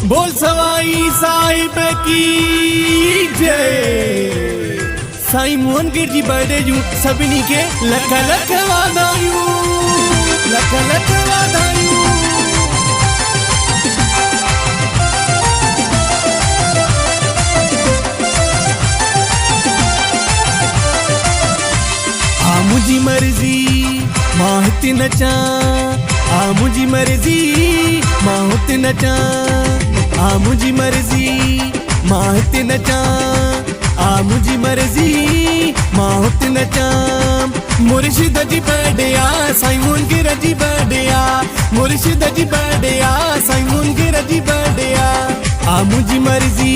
बोल सवाई साहिब की जय। साईं मोहन गिर जी बर्थडे जूं सभिनी खे लख लख वाधायूं, लख लख वाधायूं। मुझी मर्जी मां हिते नचां, मुझी मर्जी मां हुते नचां, मुझी मर्जी मां हिते नचां, मुझी मर्जी मां हुते नचां। मुर्शिद जी बर्थडे आ साईं मोहन गिर जी बर्थडे आ, मुर्शिद जी बर्थडे आ साईं मोहन गिर जी बर्थडे आ। मुझी मर्जी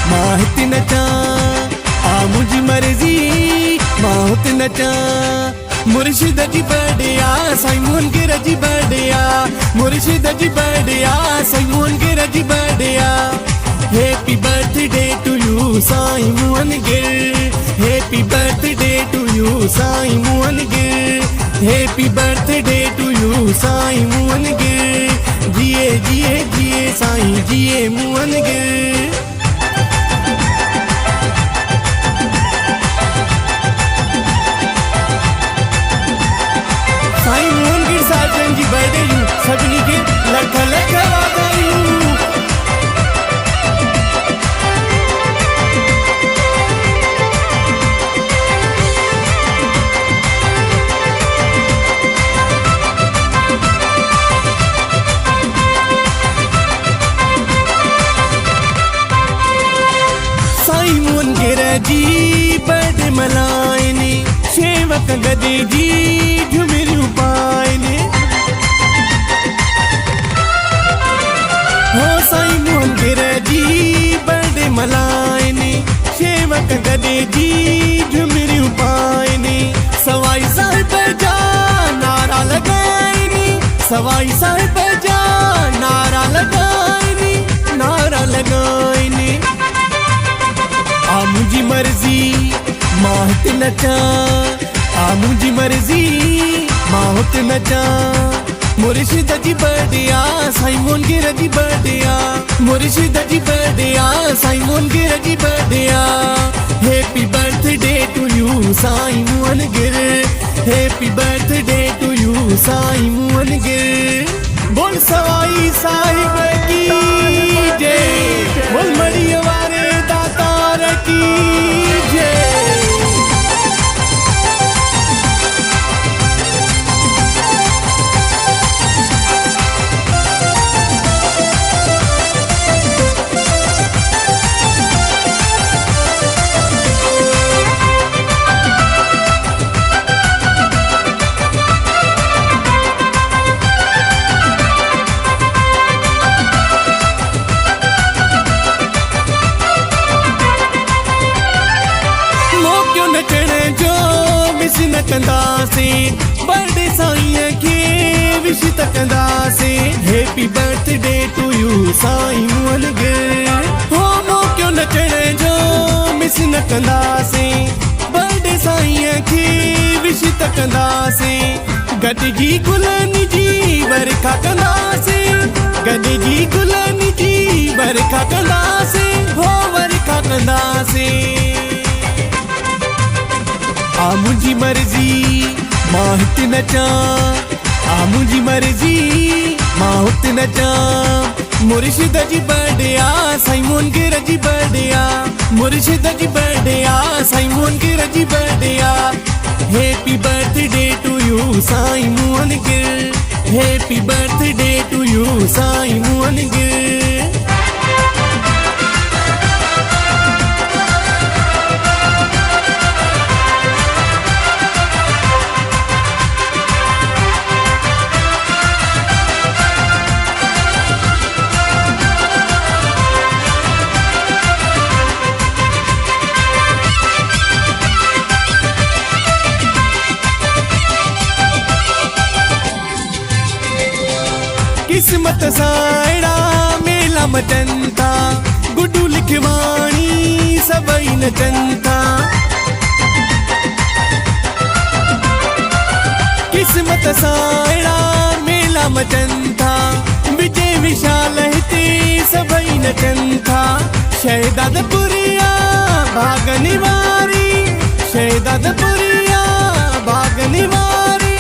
मां हिते नचां, मुझी मर्जी मां हुते नचां। मुर्शिद जी बर्थडे आ साईं मोहन गिर जी बर्थडे आ, मुर्शिद जी बर्थडे आ साईं मोहन गिर जी बर्थडे आ। Happy birthday to you Sai Mohan Gir, happy birthday to you Sai Mohan Gir, happy birthday to you Sai Mohan Gir. जिए जिए जिए साईं जिए मोहन गिर। साईं मोहन गिर साजन जी बर्थडे जूं सभिनी खे लख लख वाधायूं। साईं मोहन गिर जी बर्थडे मल्हाइनि, शेवक गदे जी झुमिरियूं पाइनि। हो साईं मोहन गिर जी बर्थडे मल्हाइनि, शेवक गदे जी झुमिरियूं पाइनि। सवाई साहिब जा नारा लगाइनि, सवाई साहिब जा नारा लगाइनि, नारा लगाइनि। मुझी मर्जी मां हिते नचां, मुझी मर्जी मां हुते नचां। मुर्शिद जी बर्थडे आ साईं मोहन गिर जी बर्थडे आ, मुर्शिद जी बर्थडे आ साईं मोहन गिर जी बर्थडे आ। Happy birthday to you Sai Mohan Gir, happy birthday to you Sai Mohan Gir. बोल सवाई साहिब की जय, बोल मड़ीअ वारे दातार की जय। न कंदासीं बर्थडे साईं खे विश त कंदासीं। Happy birthday to you Sai Mohan Gir. हो मौक़ो नचण जो मिस न कंदासीं, बर्थडे साईं खे विश त कंदासीं। गॾिजी गुलनि जी बरखा कंदासीं, गॾिजी गुलनि जी बरखा कंदासीं, हो बरखा कंदासीं। मुझी मर्जी मां हिते नचां, मुझी मर्जी मां हुते नचां। मुर्शिद जी बर्थडे आ साईं मोहन गिर जी बर्थडे आ, मुर्शिद जी बर्थडे आ साईं मोहन गिर जी बर्थडे आ। Happy birthday to you Sai Mohan Gir, happy birthday to you Sai Mohan Gir. किस्मत साइड़ा मेला मचनि था, गुड्डू लिखवाणी सभई नचनि था। किस्मत साइड़ा मेला मचनि था, विजय विशाल हिते सभई नचन था शहदादपुरिया भागनी वारी, शहदादपुरिया भागनी वारी,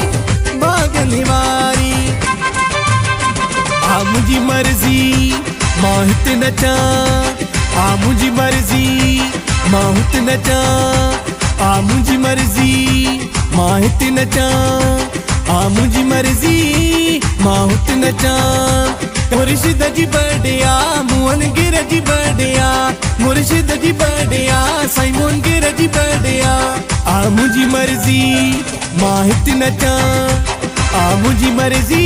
भागनी वारी। आ मुझी मर्जी मां हिते नचा, आ मुझी मर्जी मां हुते नचा, आ मुझी मर्जी मां हिते नचा, आ मुझी मर्जी मां हुते नचा। मुर्शिद जी बर्थडे आ मोहन गिर जी बर्थडे आ, मुर्शिद जी बर्थडे आ साईं मोहन गिर जी बर्थडे आ मुझी मर्जी मां हिते नचा, आ मुझी मर्जी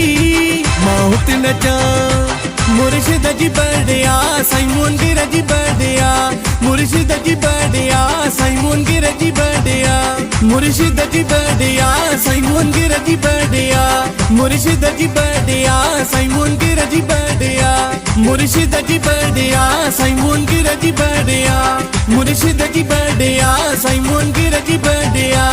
मां हुते नचा। मुर्शिद जी बर्थडे आ साईं मोहन गिर जी बर्थडे आ, मुर्शिद जी बर्थडे आ साईं मोहन गिर जी बर्थडे आ, मुर्शिद जी बर्थडे आ साईं मोहन गिर जी बर्थडे आ, मुर्शिद जी बर्थडे आ साईं मोहन गिर जी बर्थडे आ, मुर्शिद जी बर्थडे आ साईं मोहन गिर जी बर्थडे आ, मुर्शिद जी बर्थडे आ साईं मोहन गिर जी बर्थडे आ।